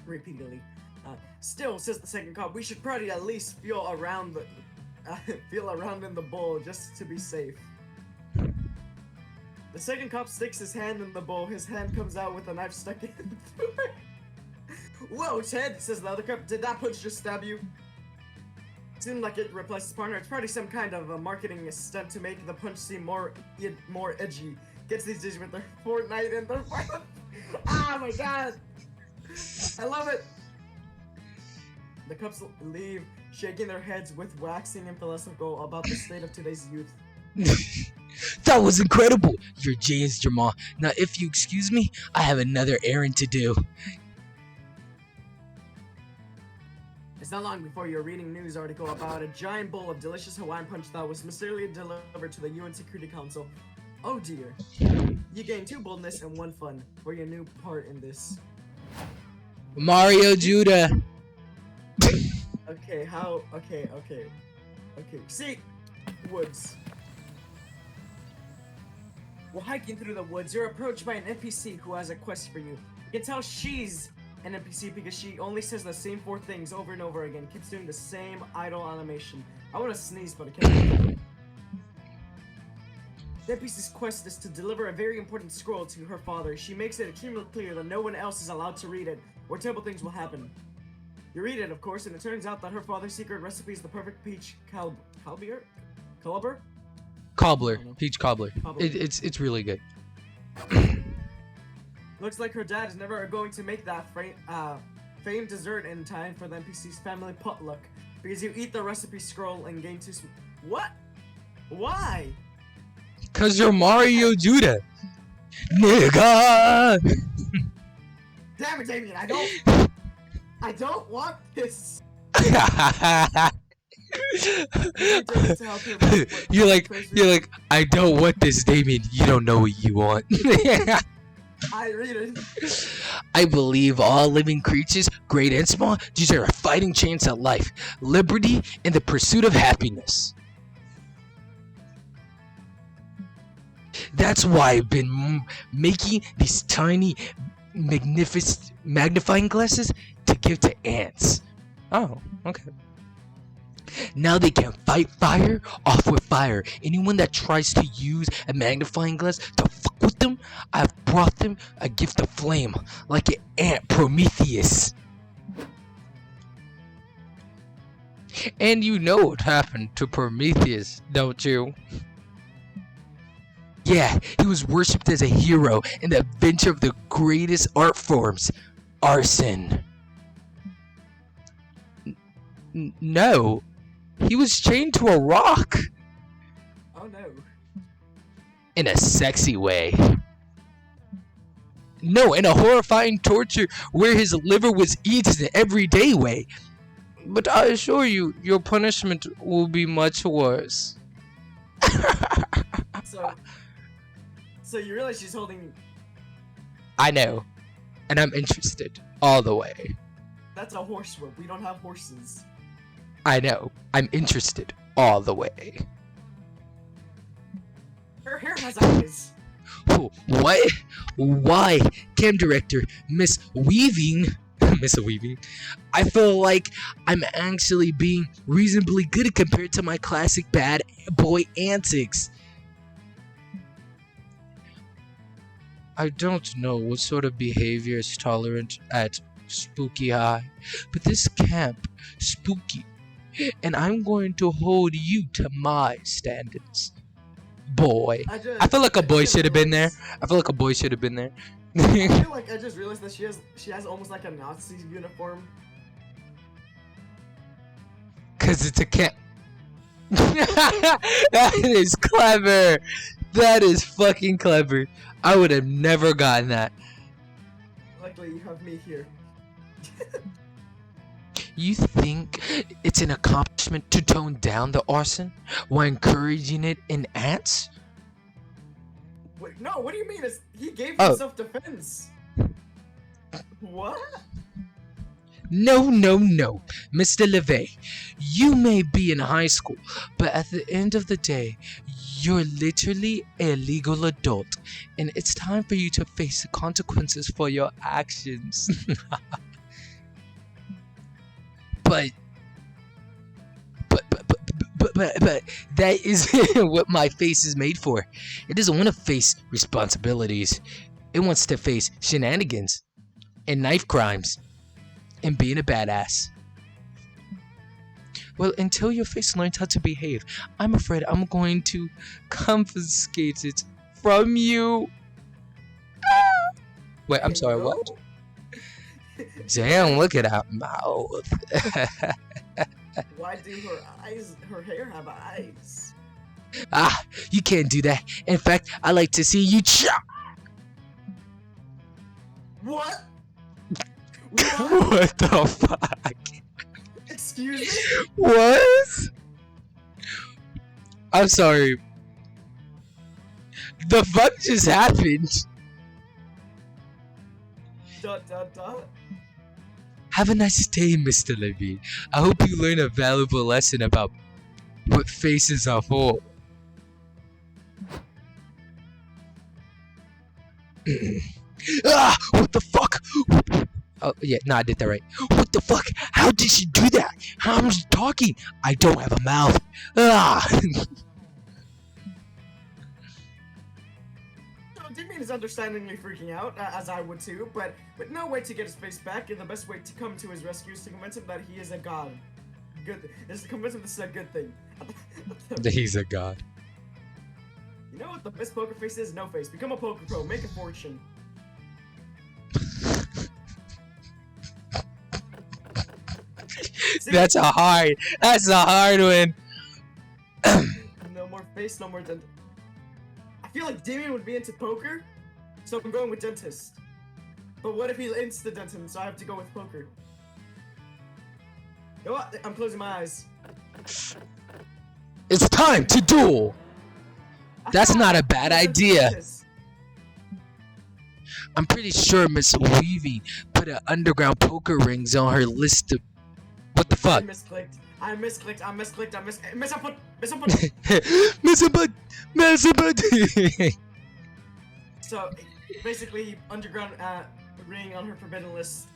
repeatedly. Still, says the second cop, we should probably at least feel around the feel around in the bowl just to be safe. The second cop sticks his hand in the bowl. His hand comes out with a knife stuck in through it. Whoa, Ted, says the other cop. Did that punch just stab you? Seemed like it replaced his partner. It's probably some kind of a marketing stunt to make the punch seem more edgy. Gets these dudes with their Fortnite and their ah, my god! I love it! The cops leave, shaking their heads with waxing and philosophical about the state of today's youth. That was incredible! You're James Jamal. Now, if you excuse me, I have another errand to do. It's not long before you're reading a news article about a giant bowl of delicious Hawaiian punch that was mysteriously delivered to the UN Security Council. Oh dear. You gain 2 boldness and 1 fun for your new part in this. Mario Judah. Okay, how? Okay. See, woods. While hiking through the woods, you're approached by an NPC who has a quest for you. You can tell she's an NPC because she only says the same 4 things over and over again. Keeps doing the same idle animation. I want to sneeze, but I can't. The NPC's quest is to deliver a very important scroll to her father. She makes it extremely clear that no one else is allowed to read it, or terrible things will happen. You read it, of course, and it turns out that her father's secret recipe is the perfect peach cobbler? Peach cobbler. Cobbler. It's really good. Looks like her dad is never going to make that famed dessert in time for the NPC's family potluck, because you eat the recipe scroll and gain 2 What? Why? Cause you're Mario Judah. Nigga! Damn it, Damien, I don't want this. You're like, I don't want this, Damien. You don't know what you want. I read it. I believe all living creatures, great and small, deserve a fighting chance at life, liberty, and the pursuit of happiness. That's why I've been making these tiny, magnificent magnifying glasses to give to ants. Oh, okay. Now they can fight fire off with fire. Anyone that tries to use a magnifying glass to fuck with them, I've brought them a gift of flame, like an ant Prometheus. And you know what happened to Prometheus, don't you? Yeah, he was worshipped as a hero in the adventure of the greatest art forms, arson. No, he was chained to a rock. Oh no. In a sexy way. No, in a horrifying torture where his liver was eaten in an everyday way. But I assure you, your punishment will be much worse. So you realize she's holding... I know. And I'm interested. All the way. That's a horse whip. We don't have horses. I know. I'm interested. All the way. Her hair has eyes. What? Why? Cam director, Miss Weaving... Miss Weaving? I feel like I'm actually being reasonably good compared to my classic bad boy antics. I don't know what sort of behavior is tolerant at Spooky High, but this camp, spooky, and I'm going to hold you to my standards. Boy. I feel like a boy should have been there. I feel like a boy should have been there. I feel like I just realized that she has almost like a Nazi uniform. Cause it's a camp. That is clever. That is fucking clever. I would have never gotten that. Luckily, you have me here. You think it's an accomplishment to tone down the arson while encouraging it in ants? Wait, no, what do you mean? He gave you self-defense. What? No, Mr. LeVay. You may be in high school, but at the end of the day, you're literally a legal adult, and it's time for you to face the consequences for your actions. but but that is what my face is made for. It doesn't want to face responsibilities. It wants to face shenanigans and knife crimes and being a badass. Well, until your face learns how to behave, I'm afraid I'm going to confiscate it from you. Wait, I'm sorry, what? Damn, look at that mouth. Why do her hair have eyes? Ah, you can't do that. In fact, I like to see you chop. What? What the fuck? Excuse me? What? I'm sorry. The fuck just happened? Dot dot dot. Have a nice day, Mr. Levine. I hope you learn a valuable lesson about what faces are for. Ah! What the fuck? Oh, yeah, no, I did that right. What the fuck? How did she do that? How am I talking? I don't have a mouth. Ah! Damien is understandingly freaking out, as I would too, but no way to get his face back, and the best way to come to his rescue is to convince him that he is a god. Is to convince him this is a good thing. He's a god. You know what the best poker face is? No face. Become a poker pro. Make a fortune. That's a hard one. No more face, no more dent. I feel like Damien would be into poker, so I'm going with dentist. But what if he insta-dents him, so I have to go with poker? You know what? I'm closing my eyes. It's time to duel. That's not a bad idea. I'm pretty sure Miss Weavy put an underground poker rings on her list of... What the fuck? I misclicked. So, basically, underground ring on her forbidden list.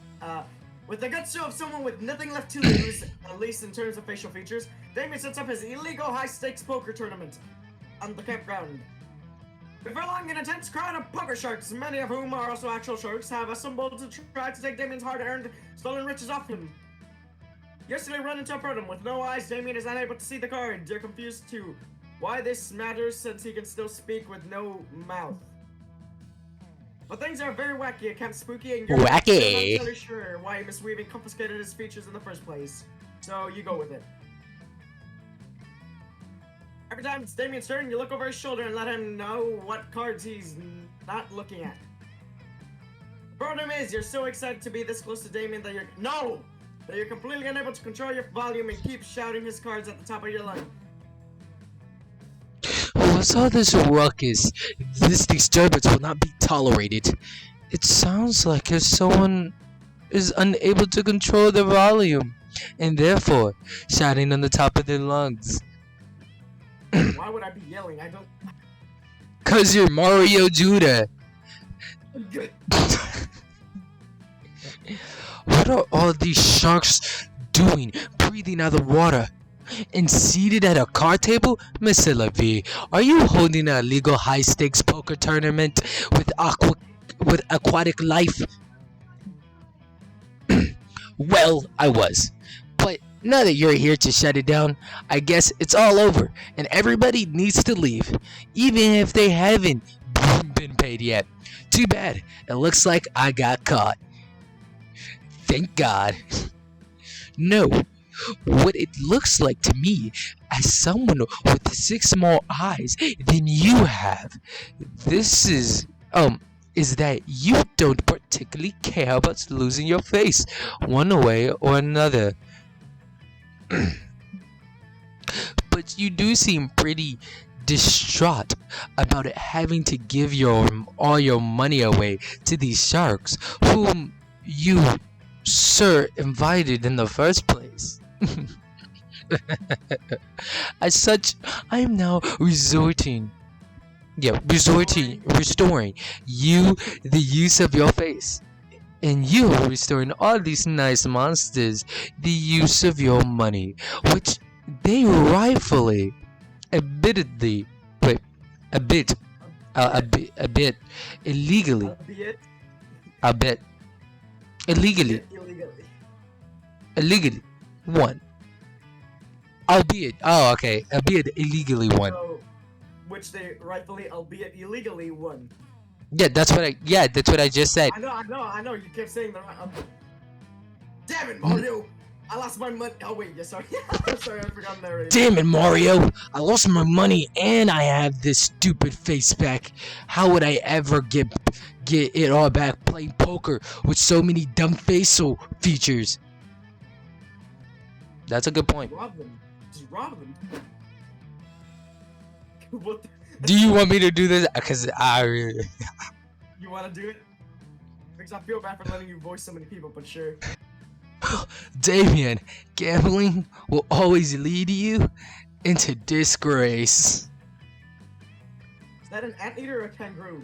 With the guts of someone with nothing left to lose, at least in terms of facial features, Damien sets up his illegal high-stakes poker tournament on the campground. Before long, an intense crowd of poker sharks, many of whom are also actual sharks, have assembled to try to take Damien's hard-earned, stolen riches off him. Yesterday, run into a problem. With no eyes, Damien is unable to see the card. They're confused too. Why this matters, since he can still speak with no mouth. But things are very wacky, kind of spooky, and you're not entirely sure why Miss Weaving confiscated his features in the first place. So you go with it. Every time it's Damien's turn, you look over his shoulder and let him know what cards he's not looking at. The problem is, you're so excited to be this close to Damien that you're completely unable to control your volume and keep shouting his cards at the top of your lungs. What's all this ruckus? This disturbance will not be tolerated. It sounds like if someone is unable to control their volume, and therefore shouting on the top of their lungs. Why would I be yelling? I don't... 'Cause you're Mario Judah. Good. What are all these sharks doing, breathing out of the water? And seated at a card table? Mr. Levy, are you holding a legal high-stakes poker tournament with aquatic life? Well, I was. But now that you're here to shut it down, I guess it's all over, and everybody needs to leave, even if they haven't been paid yet. Too bad. It looks like I got caught. Thank God. No. What it looks like to me as someone with 6 more eyes than you have. This is that you don't particularly care about losing your face one way or another. But you do seem pretty distraught about it having to give all your money away to these sharks whom you, sir, invited in the first place. As such, I am now restoring you the use of your face. And you are restoring all these nice monsters the use of your money, which they rightfully, admittedly, wait, a bit, a bit, illegally, Albeit, a bit, illegally, illegally. won. Albeit, oh okay, albeit illegally won. So, which they rightfully, albeit illegally, won. Yeah, that's what I just said. I know. You kept saying the right. Damn it, Mario! I lost my money. Oh wait, yeah, sorry. Sorry, I forgot that already. Damn it, Mario! I lost my money and I have this stupid face back. How would I ever get it all back playing poker with so many dumb facial features? That's a good point. Rob them. Just rob them. What the? Do you want me to do this? Because I really... You want to do it? Because I feel bad for letting you voice so many people, but sure. Damien, gambling will always lead you into disgrace. Is that an anteater or a kangaroo?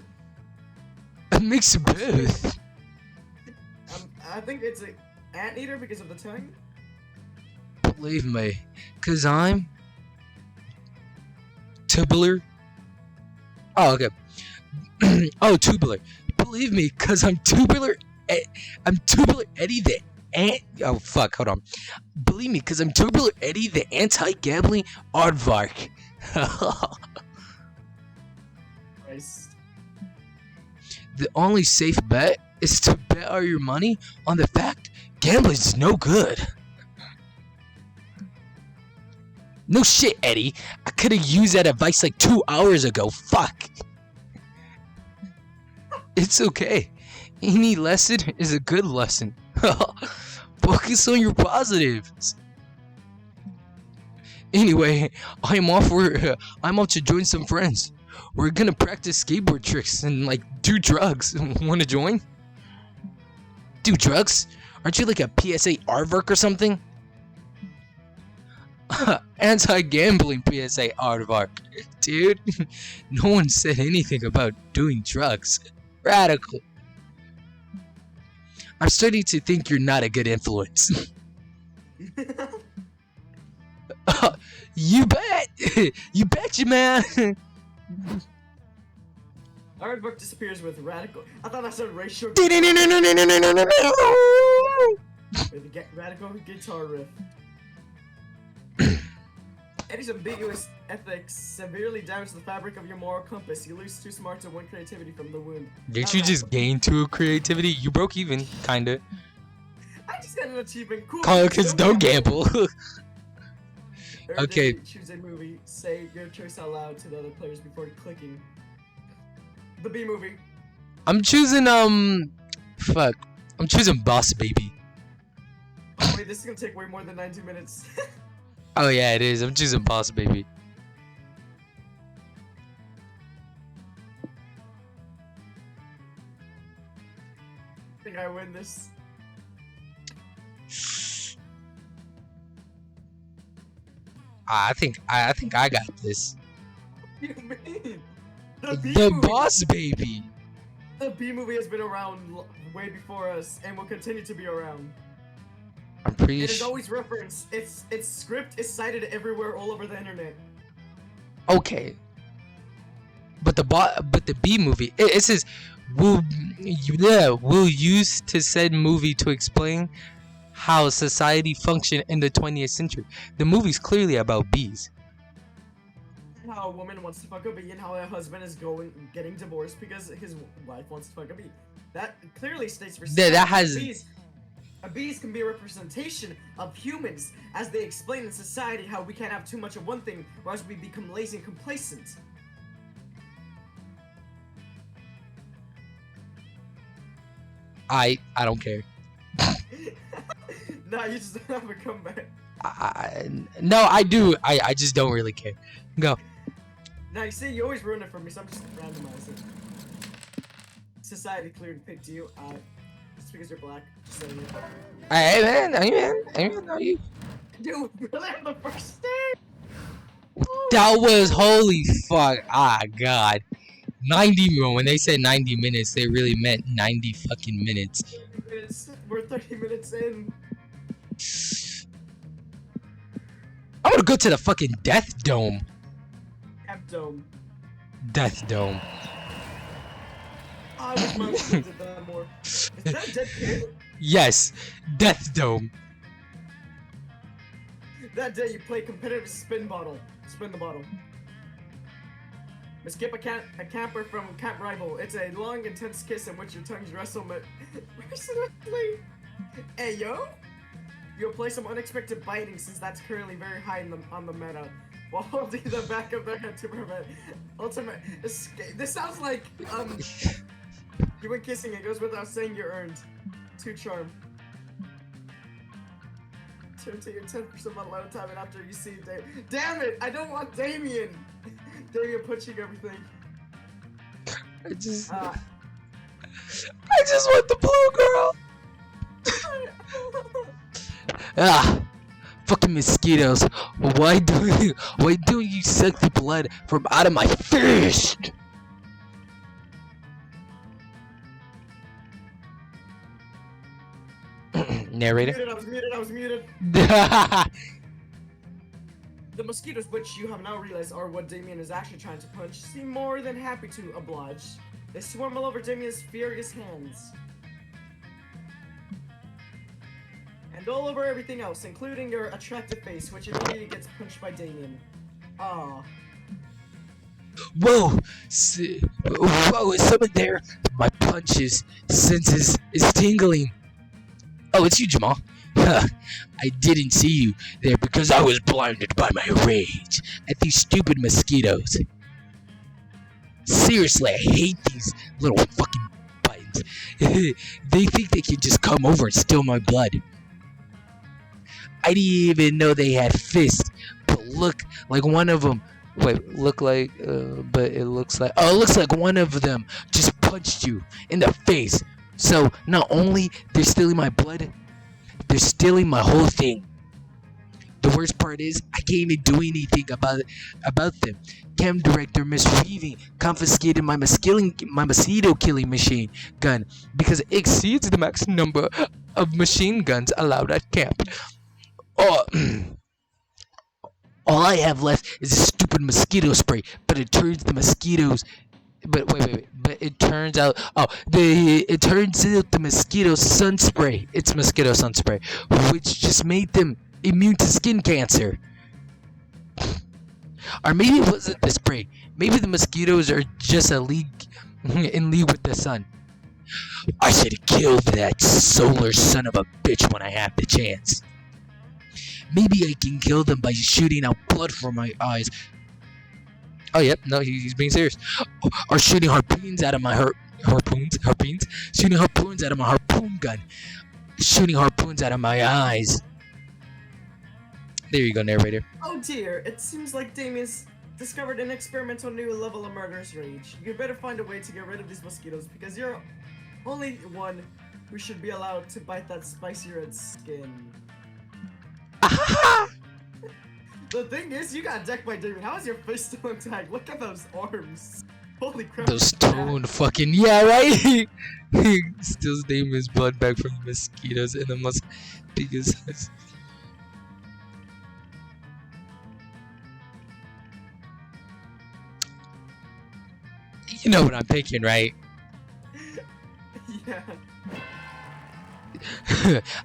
A mix of both. I think it's an anteater because of the tongue. Believe me, cause I'm tubular. Oh, okay. Oh, tubular. Believe me, cause I'm tubular. I'm tubular Eddie the oh fuck, hold on. Believe me, cause I'm tubular Eddie the anti-gambling aardvark. Christ. The only safe bet is to bet all your money on the fact gambling is no good. No shit, Eddie. I could have used that advice like 2 hours ago. Fuck. It's okay. Any lesson is a good lesson. Focus on your positives. Anyway, I'm off to join some friends. We're gonna practice skateboard tricks and like do drugs. Wanna join? Do drugs? Aren't you like a PSA aardvark or something? Anti-gambling PSA aardvark. Dude, no one said anything about doing drugs. Radical. I'm starting to think you're not a good influence. You bet! You betcha, man! Aardvark disappears with radical. I thought that said racial. No! With the radical guitar riff. Eddie's ambiguous ethics severely damage the fabric of your moral compass. You lose too smart to win creativity from the wound. Didn't you just gain 2 creativity? You broke even, kinda. I just got an achievement. Cool. Kids don't gamble. Okay. Choose a movie. Say your choice out loud to the other players before clicking. The B movie. I'm choosing fuck. I'm choosing Boss Baby. Oh wait, this is gonna take way more than 90 minutes. Oh yeah, it is. I'm choosing Boss Baby. I think I win this. I think I got this. What do you mean? The Boss Baby. The B movie has been around way before us and will continue to be around. I'm pretty It is sure. always referenced. Its script is cited everywhere, all over the internet. Okay. But the B movie, it says will use to said movie to explain how society functioned in the 20th century. The movie's clearly about bees. How a woman wants to fuck a bee and how a husband is getting divorced because his wife wants to fuck a bee. That clearly states for That has bees can be a representation of humans as they explain in society how we can't have too much of one thing or else we become lazy and complacent. I don't care. Nah, you just don't have a comeback. No, I do. I just don't really care. Go. Now you see, you always ruin it for me, so I'm just randomizing. Society clearly picked you. Just because you're black. Just saying it. Hey man, are you? Dude, really? I'm the first day. That was holy fuck. Ah, God. 90 when they said 90 minutes, they really meant 90 fucking minutes. 30 minutes. We're 30 minutes in. I'm gonna go to the fucking Death Dome. Dome. Death Dome. I wish my mom did that more. Is that a dead kid? Yes, Death Dome. That day you play competitive spin the bottle. Skip a camper from Camp Rival. It's a long, intense kiss in which your tongues wrestle mercilessly. Hey yo! You'll play some unexpected biting since that's currently very high on the meta, while holding the back of their head to prevent ultimate escape. This sounds like, you went kissing, it goes without saying you earned 2 charm. Turn to your 10% on low time and after you see Damn it! I don't want Damien! Damien punching everything. I just want the blue girl! Ah, fucking mosquitoes! Why don't you suck the blood from out of my fist? Narrator. I was muted. The mosquitoes, which you have now realized are what Damien is actually trying to punch, seem more than happy to oblige. They swarm all over Damien's furious hands. And all over everything else, including your attractive face, which immediately gets punched by Damien. Ah. Whoa! Whoa, is someone there? My punches senses is tingling. Oh, it's you, Jamal. I didn't see you there because I was blinded by my rage at these stupid mosquitoes. Seriously, I hate these little fucking buttons. They think they can just come over and steal my blood. I didn't even know they had fists, but look like one of them. Wait, but it looks like. Oh, it looks like one of them just punched you in the face. So not only they're stealing my blood, they're stealing my whole thing. The worst part is I can't even do anything about them. Cam director Miss Weaving confiscated my mosquito killing machine gun because it exceeds the max number of machine guns allowed at camp. Oh, all I have left is a stupid mosquito spray, but it turns the mosquitoes. But wait. But it turns out, it turns out the mosquito sun spray. It's mosquito sun spray, which just made them immune to skin cancer. Or maybe it wasn't the spray. Maybe the mosquitoes are just in league with the sun. I should kill that solar son of a bitch when I have the chance. Maybe I can kill them by shooting out blood from my eyes. Oh, yep, no, he's being serious. Or shooting harpoons out of my harpoons? Shooting harpoons out of my harpoon gun. Shooting harpoons out of my eyes. There you go, narrator. Oh dear, it seems like Damien's discovered an experimental new level of murderous rage. You better find a way to get rid of these mosquitoes because you're only one who should be allowed to bite that spicy red skin. The thing is, you got decked by Damien. How is your face still intact? Look at those arms. Holy crap. Those toned fucking, yeah, right? He steals Damien's blood back from the mosquitoes and the biggest size. You know what I'm thinking, right? Yeah.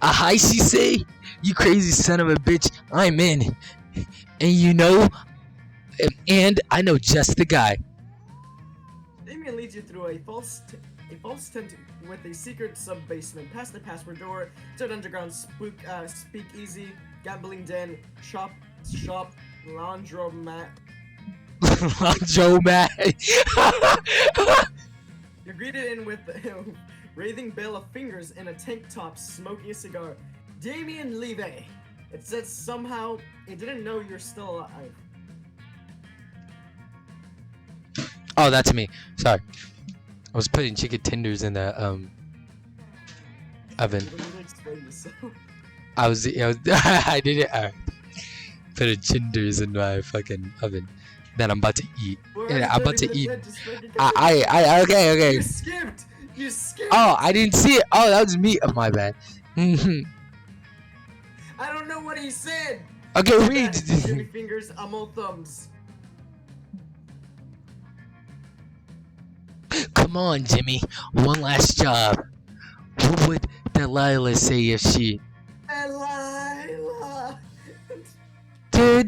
A high CC? You crazy son of a bitch. I'm in. And you know, and I know just the guy. Damien leads you through a false tent with a secret sub-basement, past the password door, to an underground speakeasy, gambling den, shop, laundromat. Laundromat. You're greeted in with a wraithing bale of fingers in a tank top, smoking a cigar. Damien Levy. It says somehow it didn't know you're still alive. Oh, that's me. Sorry. I was putting chicken tenders in the oven. I did it. Putting tenders in my fucking oven. that I'm about to eat. We're Yeah, already I'm about 30 to eat. minutes in, just fucking continue. Okay. You skipped! You skipped! Oh, I didn't see it. Oh, that was me. Oh, my bad. Okay, I don't know what he said! read. Jimmy Fingers, I'm all thumbs. Come on, Jimmy. One last job. What would Delilah say if she... Delilah! Dear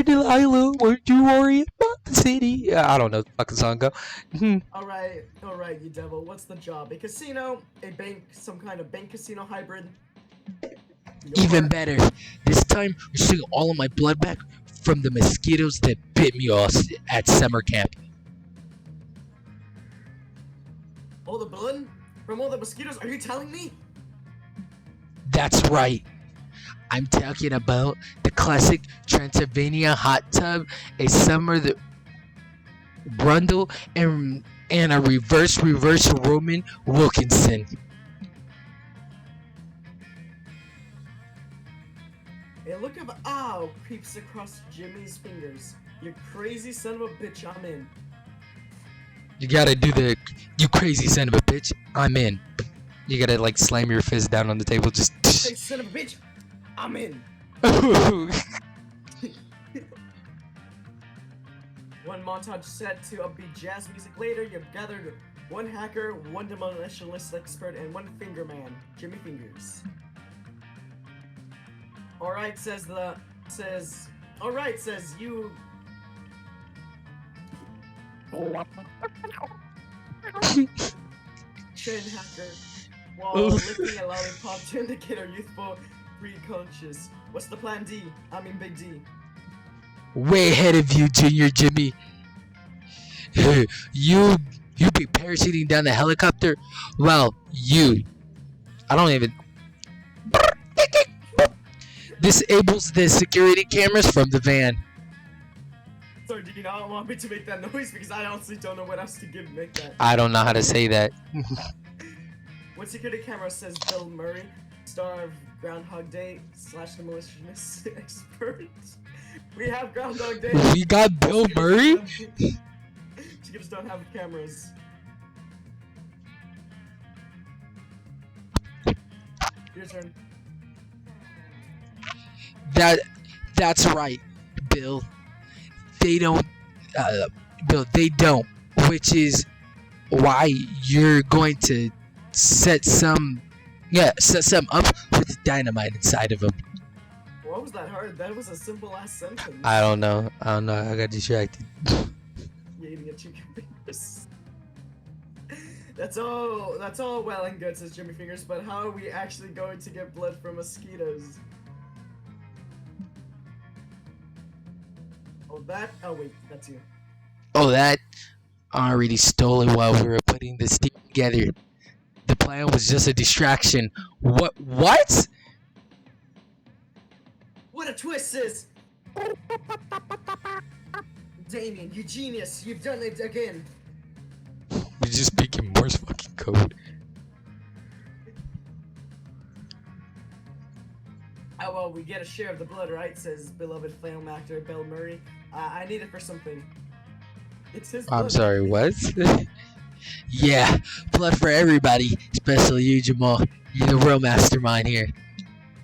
Delilah, won't you worry about the city? I don't know the fucking song go. Alright, you devil. What's the job? A casino? A bank? Some kind of bank casino hybrid? Even Your- better. This time, I'm stealing all of my blood back from the mosquitoes that bit me off at summer camp. All the blood? From all the mosquitoes? Are you telling me? That's right. I'm talking about the classic Transylvania hot tub, a summer that Brundle and a reverse Roman Wilkinson. A look of ow creeps across Jimmy's fingers. You crazy son of a bitch, I'm in. You gotta do the, you crazy son of a bitch, I'm in. You gotta like slam your fist down on the table, just. Hey, son of a bitch, I'm in. One montage set to upbeat jazz music later, you've gathered one hacker, one demolitionist expert, and one finger man, Jimmy Fingers. Alright, says you. Chain hacker, while licking a lollipop to indicate our youthful pre-conscious. What's the plan D? I mean Big D. Way ahead of you, Junior Jimmy. You be parachuting down the helicopter? Well, I don't even... disables the security cameras from the van. Sorry, do you not want me to make that noise? Because I honestly don't know what else to make that. I don't know how to say that. What security camera says Bill Murray, star of Groundhog Day / demolitionist expert? We have Groundhog Day. We got Bill Murray? Chickens don't have cameras. Your turn. That's right, Bill. They don't, they don't. Which is why you're going to set some up with dynamite inside of them. What was that hard? That was a simple ass sentence. I don't know. I got distracted. You're eating a chicken fingers. That's all well and good, says Jimmy Fingers, but how are we actually going to get blood from mosquitoes? Oh wait, that's you. Oh, that I already stole it while we were putting this team together. The plan was just a distraction. What? What a twist, sis! Damien, you genius! You've done it again! You're just speaking Morse fucking code. Oh well, we get a share of the blood, right? Says beloved film actor Bill Murray. I need it for something. It's his blood. I'm sorry, what? Yeah, blood for everybody, especially you, Jamal. You're the real mastermind here.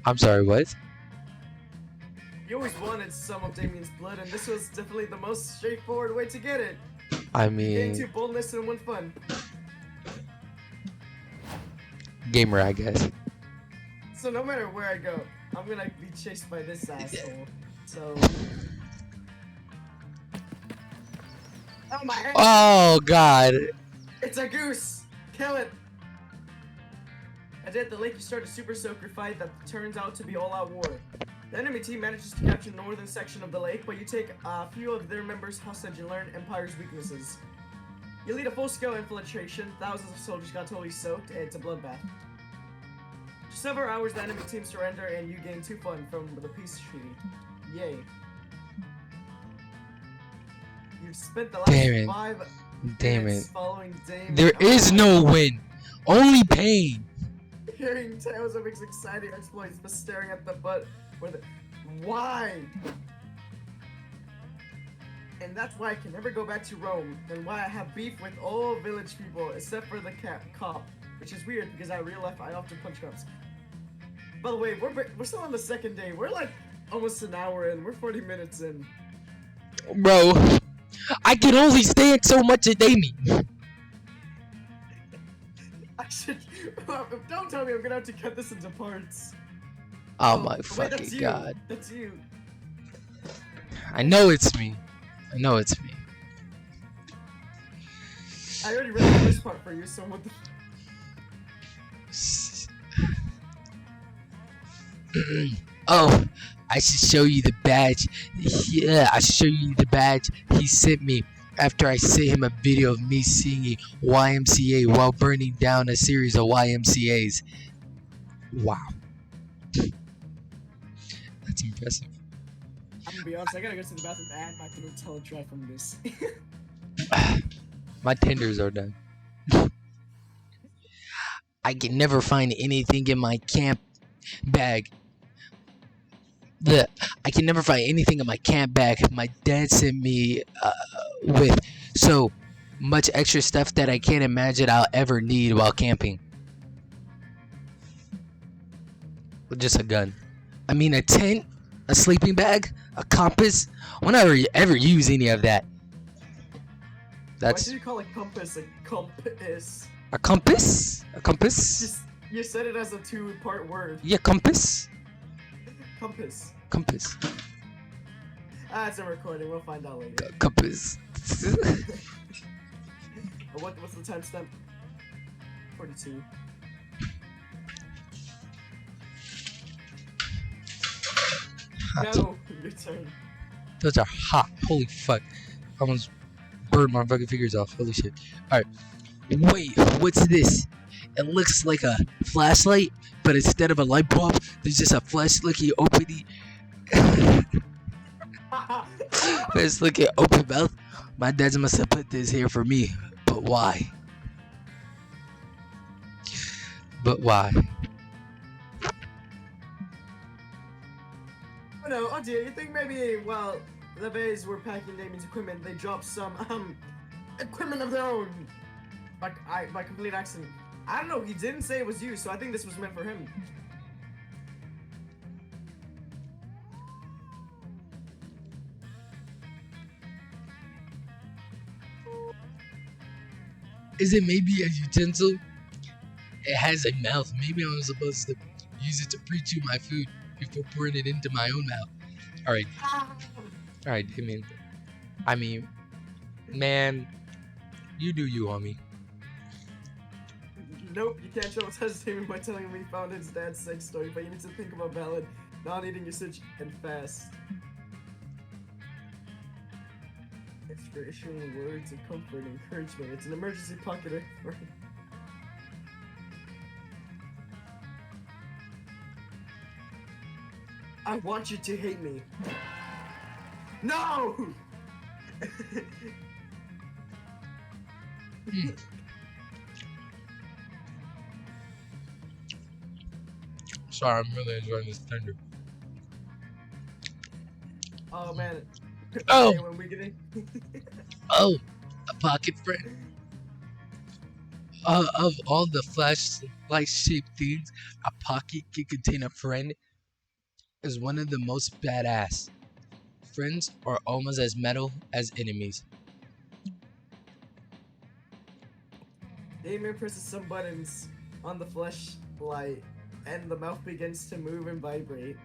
I'm sorry, what? You always wanted some of Damien's blood, and this was definitely the most straightforward way to get it. I Getting mean, two boldness and one fun. gamer, I guess. So no matter where I go, I'm gonna be chased by this asshole. So. Oh my head! Oh God! It's a goose! Kill it! At the lake, you start a super soaker fight that turns out to be all-out war. The enemy team manages to capture the northern section of the lake, but you take a few of their members hostage and learn Empire's weaknesses. You lead a full-scale infiltration, thousands of soldiers got totally soaked, and it's a bloodbath. For several hours, the enemy team surrender, and you gain 2 fun from the peace treaty. Yay. You've spent the last 5 minutes following Dame. There is no win, only pain. Hearing tales of his exciting exploits, but staring at the butt why? And that's why I can never go back to Rome, and why I have beef with all village people except for the cop, which is weird because in real life I often punch cops. By the way, we're still on the second day. We're like almost an hour in. We're 40 minutes in. Bro, I can only stand so much a day, me. I should. Don't tell me I'm gonna have to cut this into parts. Oh my wait, fucking that's you. god. That's you. I know it's me. I know it's me. I already read the first part for you, so what the. Oh, I should show you the badge. Yeah, I should show you the badge he sent me after I sent him a video of me singing YMCA while burning down a series of YMCAs. Wow. That's impressive. I'm gonna be honest, I gotta go to the bathroom and I can tell a dry from this. My tenders are done. I can never find anything in my camp bag. I can never find anything in my camp bag my dad sent me with so much extra stuff that I can't imagine I'll ever need while camping. Just a gun. I mean, a tent, a sleeping bag, a compass. Whenever you ever use any of that. That's. Why did you call a compass a compass? A compass? A compass? You said it as a two-part word. Yeah, compass. Compass. Compass. Ah, it's a recording. We'll find out later. Compass. What's the timestamp? 42. No, your turn. Those are hot. Holy fuck. I almost burned my fucking fingers off. Holy shit. Alright. Wait, what's this? It looks like a flashlight, but instead of a light bulb, there's just a flashlight opening. Let's look at open mouth. My dad must have put this here for me. But why? But why? Oh no, oh dear, you think maybe, well, the Bays were packing Damien's equipment, they dropped some, equipment of their own. By complete accident. I don't know, he didn't say it was you, so I think this was meant for him. Is it maybe a utensil? It has a mouth. Maybe I'm supposed to use it to pre-chew my food before pouring it into my own mouth. Alright. Alright, I mean, man, you do you, homie. Nope, you can't traumatize Damien by telling him he found his dad's sex story, but you need to think about ballad, not eating usage, and fast. Extra issuing words of comfort and encouragement. It's an emergency pocket for I want you to hate me. No! Sorry, I'm really enjoying this tender. Oh man. Oh! Hey, when we get in. Oh! A pocket friend. Of all the flashlight-shaped things a pocket can contain, a friend is one of the most badass. Friends are almost as metal as enemies. Damien presses some buttons on the flashlight, and the mouth begins to move and vibrate.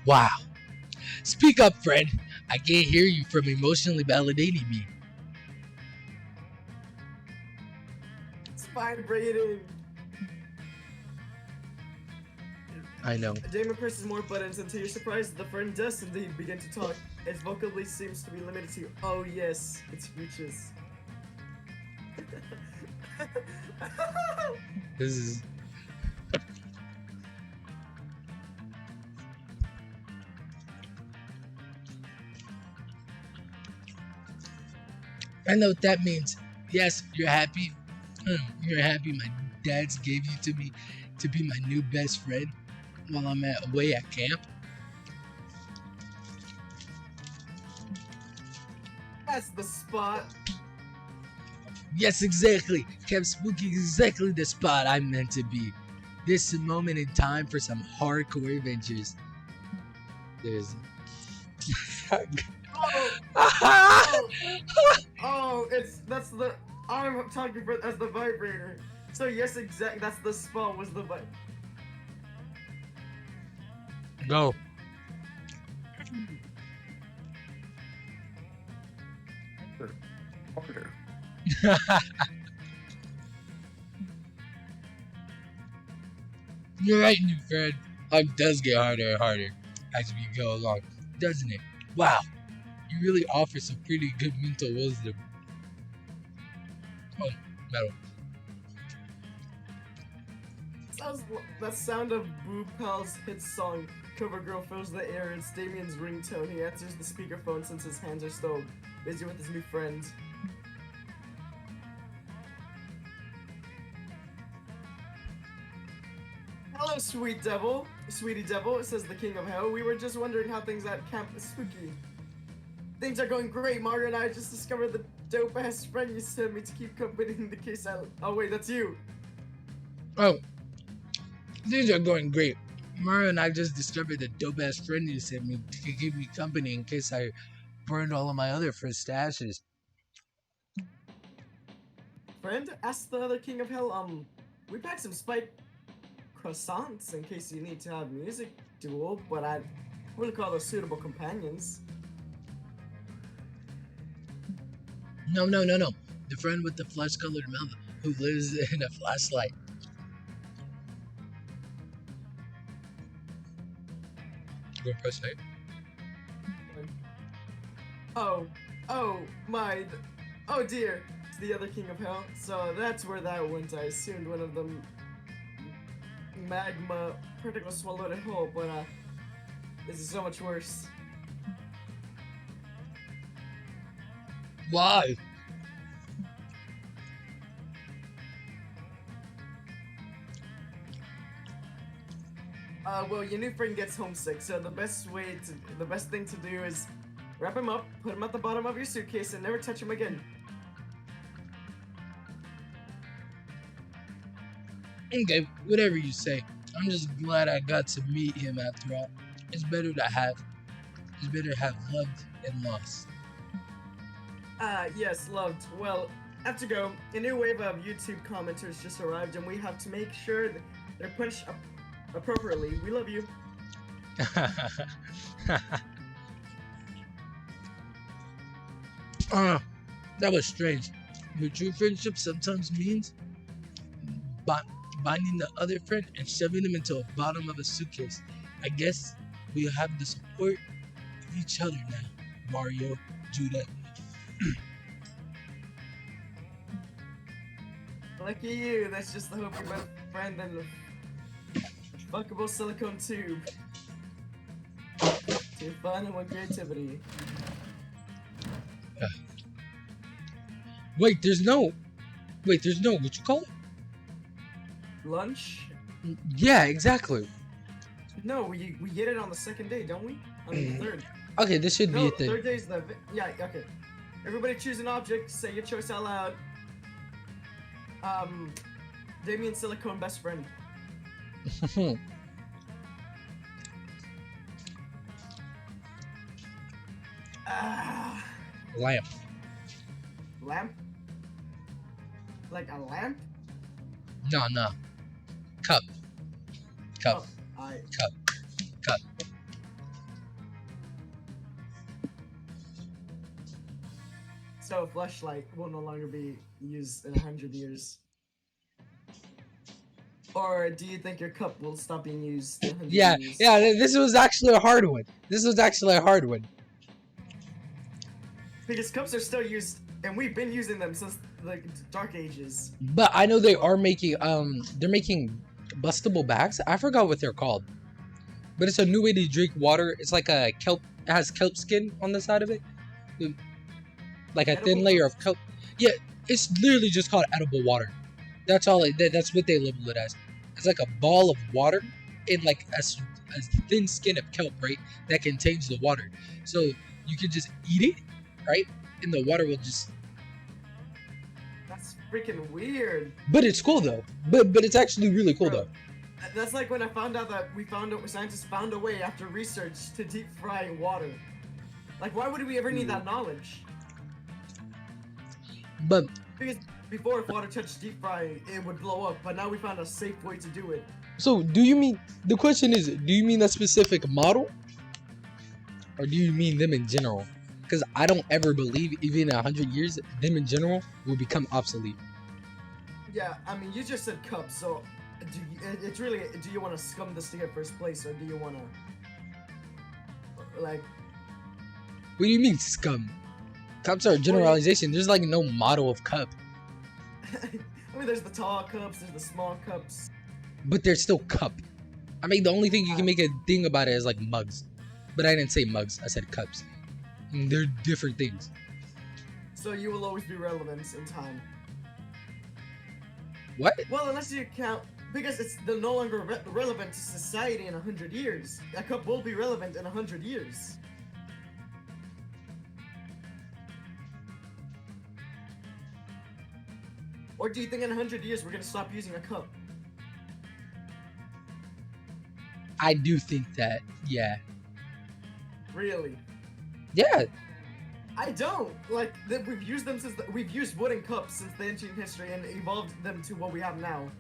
Wow. Speak up, friend. I can't hear you from emotionally validating me. It's vibrating. I know. Damien presses more buttons until you're surprised that the friend does indeed begin to talk. Its vocally seems to be limited to, oh yes, its speeches. This is... I know what that means. Yes, you're happy. You're happy my dad's gave you to me to be my new best friend while I'm away at camp. That's the spot. Yes, exactly. Camp Spooky is exactly the spot I'm meant to be. This is a moment in time for some hardcore adventures. There's. Oh, oh, oh, that's the, I'm talking for as the vibrator. So yes, exact, that's the spot was the vibe. Go. Harder. You're right, new friend. Life does get harder and harder as we go along, doesn't it? Wow, you really offer some pretty good mental wisdom. Oh, metal. Sounds that sound of Boo Pal's hit song Cover Girl fills the air. It's Damien's ringtone. He answers the speakerphone since his hands are still busy with his new friend. Hello, sweet devil. Sweetie devil, says the king of hell. We were just wondering how things at Camp Spooky. Things are going great. Mario and I just discovered the dope ass friend you sent me to keep company in the case I. Oh, wait, that's you. Oh, things are going great. Mario and I just discovered the dope ass friend you sent me to keep me company in case I burned all of my other first stashes. Friend, asked the other king of hell. We packed some spiked croissants in case you need to have music duel, but I wouldn't call those suitable companions. No, no, no, no. The friend with the flesh-colored mouth who lives in a flashlight. Go press A. Oh, oh dear, it's the other king of hell. So that's where that went. I assumed one of them magma particles swallowed it whole, but this is so much worse. Why? Well, your new friend gets homesick, so the best thing to do is wrap him up, put him at the bottom of your suitcase, and never touch him again. Okay, whatever you say. I'm just glad I got to meet him after all. It's better to have loved and lost. Yes, loved. Well, have to go. A new wave of YouTube commenters just arrived, and we have to make sure that they're punched up appropriately. We love you. That was strange. But true friendship sometimes means binding the other friend and shoving them into the bottom of a suitcase. I guess we have the support of each other now, Mario, Judah. Lucky you. That's just the hope your best friend and the fuckable silicone tube. Too fun and one creativity. Wait, there's no, what you call it? Lunch? Yeah, exactly. No, we get it on the second day, don't we? On the third. Okay, this should be No, a thing. third day's the yeah. Okay. Everybody choose an object. Say your choice out loud. Damien Silicone best friend. Lamp. Lamp? Like a lamp? No. Cup. Oh, Cup. So a flashlight will no longer be used in 100 years. Or do you think your cup will stop being used in 100 Yeah, years? yeah. This was actually a hard one. Because cups are still used, and we've been using them since the Dark Ages. But I know they are making they're making bustable bags. I forgot what they're called. But it's a new way to drink water. It's like a kelp. It has kelp skin on the side of it, like a thin Edible layer of kelp. Yeah, it's literally just called edible water. That's all. That's what they label it as. It's like a ball of water in like a thin skin of kelp, right? That contains the water. So you can just eat it, right? And the water will just. That's freaking weird. But it's cool though. But it's actually really cool Bro, though. that's like when I found out that scientists found a way after research to deep fry water. Like, why would we ever need that knowledge? But Because before, if water touched deep fry, it would blow up. But now we found a safe way to do it. so do you mean the question is, do you mean that specific model? Or do you mean them in general? Because I don't ever believe, even in 100 years, them in general will become obsolete. Yeah, I mean, you just said cups, so it's really, do you want to scum this to get first place, or do you want to, like... What do you mean scum? Cups are a generalization. There's like no model of cup. I mean, there's the tall cups, there's the small cups. But they're still cup. I mean, the only thing you can make a thing about it is like mugs. But I didn't say mugs, I said cups. And they're different things. So you will always be relevant in time. What? Well, unless you count, because they're no longer relevant to society in 100 years. A cup will be relevant in 100 years. Or do you think in 100 years we're gonna stop using a cup? I do think that, yeah. Really? Yeah. I don't. Like, we've used them we've used wooden cups since the ancient history and evolved them to what we have now.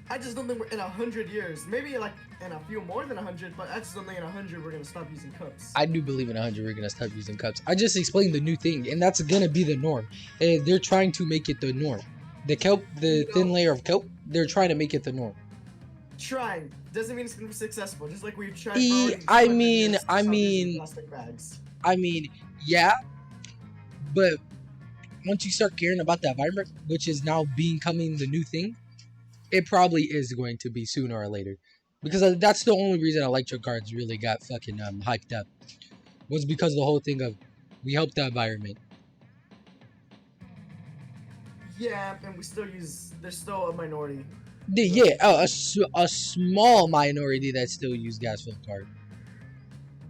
I just don't think we're in 100 years, maybe like in a few more than 100, but I just don't think in 100 we're gonna stop using cups. I do believe in 100 we're gonna stop using cups. I just explained the new thing, and that's gonna be the norm. And they're trying to make it the norm. The kelp, the thin layer of kelp, they're trying to make it the norm. Trying doesn't mean it's gonna be successful. Just like we've tried. I mean, plastic bags. I mean, yeah, but once you start caring about the environment, which is now becoming the new thing, it probably is going to be sooner or later. Because that's the only reason electric cars really got fucking hyped up. Was because of the whole thing of we help the environment. Yeah, and we still use. There's still a minority. Yeah, a small minority that still use gas-filled cars.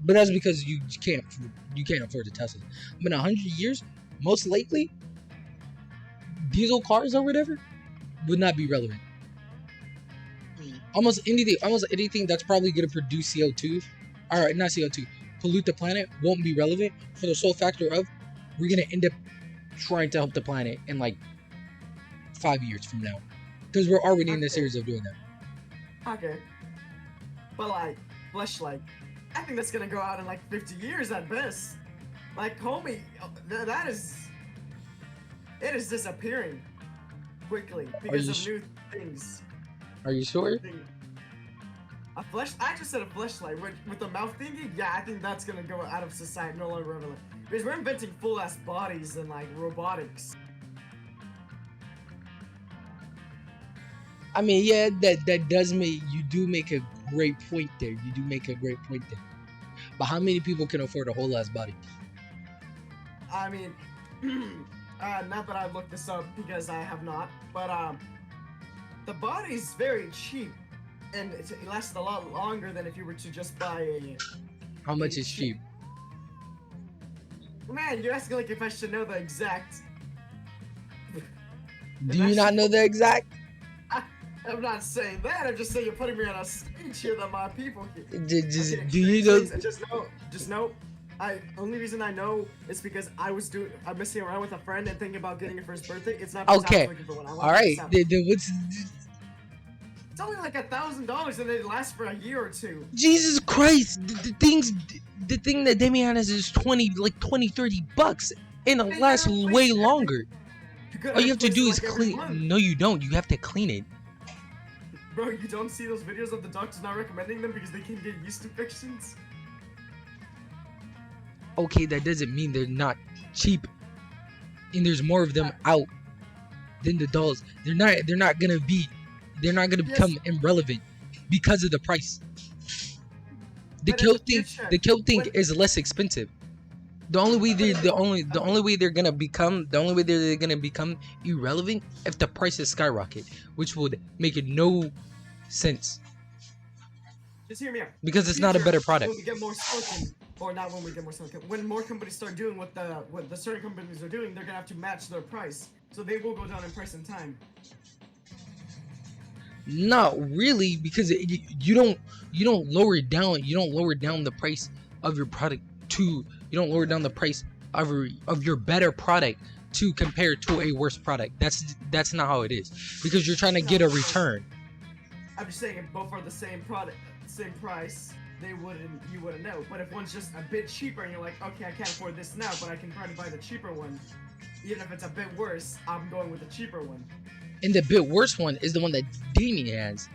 But that's because you can't afford a Tesla. But in 100 years, most likely, diesel cars or whatever would not be relevant. Almost anything that's probably gonna produce CO2, or not CO2, pollute the planet won't be relevant for the sole factor of we're gonna end up trying to help the planet in like 5 years from now, because we're already in the series of doing that. Okay, but like fleshlight, I think that's gonna go out in like 50 years at best. Like, homie, it is disappearing quickly because of new things. Are you sure? I just said a fleshlight with the mouth thingy. Yeah, I think that's gonna go out of society, no longer relevant. Because we're inventing full ass bodies and like robotics. I mean, yeah, that does you do make a great point there. You do make a great point there. But how many people can afford a whole ass body? I mean, not that I've looked this up because I have not, but the body's very cheap, and it lasts a lot longer than if you were to just buy a. How much is cheap? Man, you're asking like if I should know the exact. Do you not know the exact? I'm not saying that. I'm just saying you're putting me on a stage here that my people hear. Do you know? Just know. Only reason I know is because I'm messing around with a friend and thinking about getting it for his birthday. It's not because I was looking for one. All right. It's only like $1,000 and it lasts for a year or two. Jesus Christ! The thing that Damian has is 30 bucks, and it lasts way longer. All you have to do is clean. No, you don't. You have to clean it. Bro, you don't see those videos of the doctors not recommending them because they can get yeast infections? Okay, that doesn't mean they're not cheap. And there's more of them out than the dolls. They're not gonna become irrelevant because of the price. The kelp thing is less expensive. The only way they're gonna become irrelevant if the prices skyrocket, which would make it no sense. Just hear me out. Because it's not a better product. When we get more silicon, or not when we get more silicon, when more companies start doing what the certain companies are doing, they're gonna have to match their price, so they will go down in price in time. Not really, because you don't lower down the price of your product you don't lower down the price of your better product to compare to a worse product. That's not how it is, because you're trying to get a return. I'm just saying, if both are the same product, same price, you wouldn't know. But if one's just a bit cheaper and you're like, okay, I can't afford this now, but I can try to buy the cheaper one, even if it's a bit worse, I'm going with the cheaper one. And the bit worse one is the one that Damien has,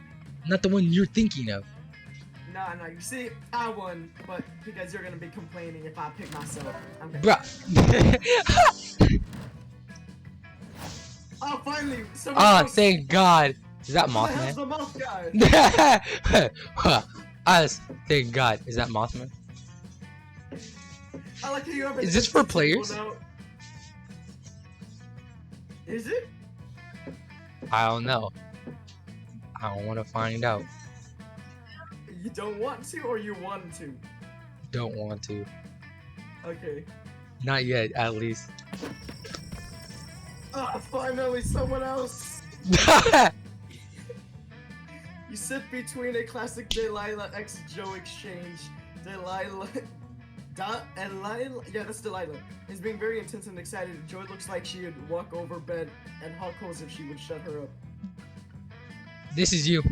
not the one you're thinking of. No, you see, I won, but because you're gonna be complaining if I pick myself. Bruh. Oh, finally! Thank God. Is that Mothman? The moth guy. Thank God. Is that Mothman? I like how you have. Is this for players? Is it? I don't know. I don't want to find out. You don't want to, or you want to? Don't want to. Okay. Not yet, at least. Finally, someone else. You sit between a classic Delilah x Joe exchange. Delilah, yeah, that's Delilah, is being very intense and excited. Joy looks like she would walk over bed and Hulk holes if she would shut her up. This is you.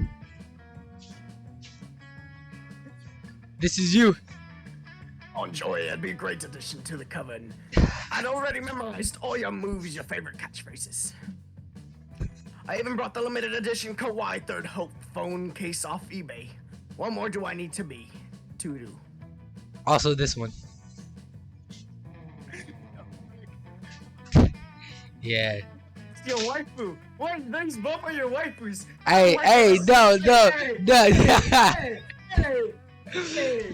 This is you. Oh, Joy, it'd be a great addition to the coven. I'd already memorized all your moves, your favorite catchphrases. I even brought the limited edition Kawaii Third Hope phone case off eBay. What more do I need to do? Also this one. Yeah. It's your waifu. What? These both are your waifus. Hey, no.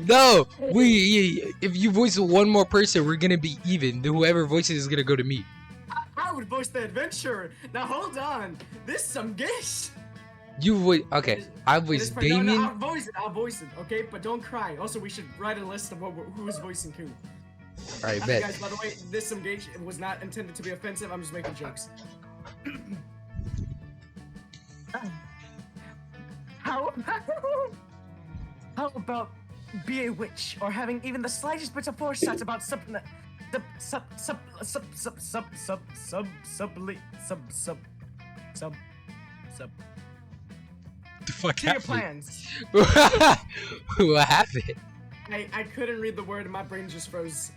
No, if you voice one more person, we're gonna be even. Whoever voices is gonna go to me. I would voice the adventurer. Now hold on, this some gish. You voice, okay? I voice Damien. No, I'll voice it, okay? But don't cry. Also, we should write a list of who's voicing who. Alright, bet. Guys, by the way, this some gish was not intended to be offensive. I'm just making jokes. How about be a witch, or having even the slightest bit of foresight about something that the fuck to your plans. What happened? I couldn't read the word and my brain just froze.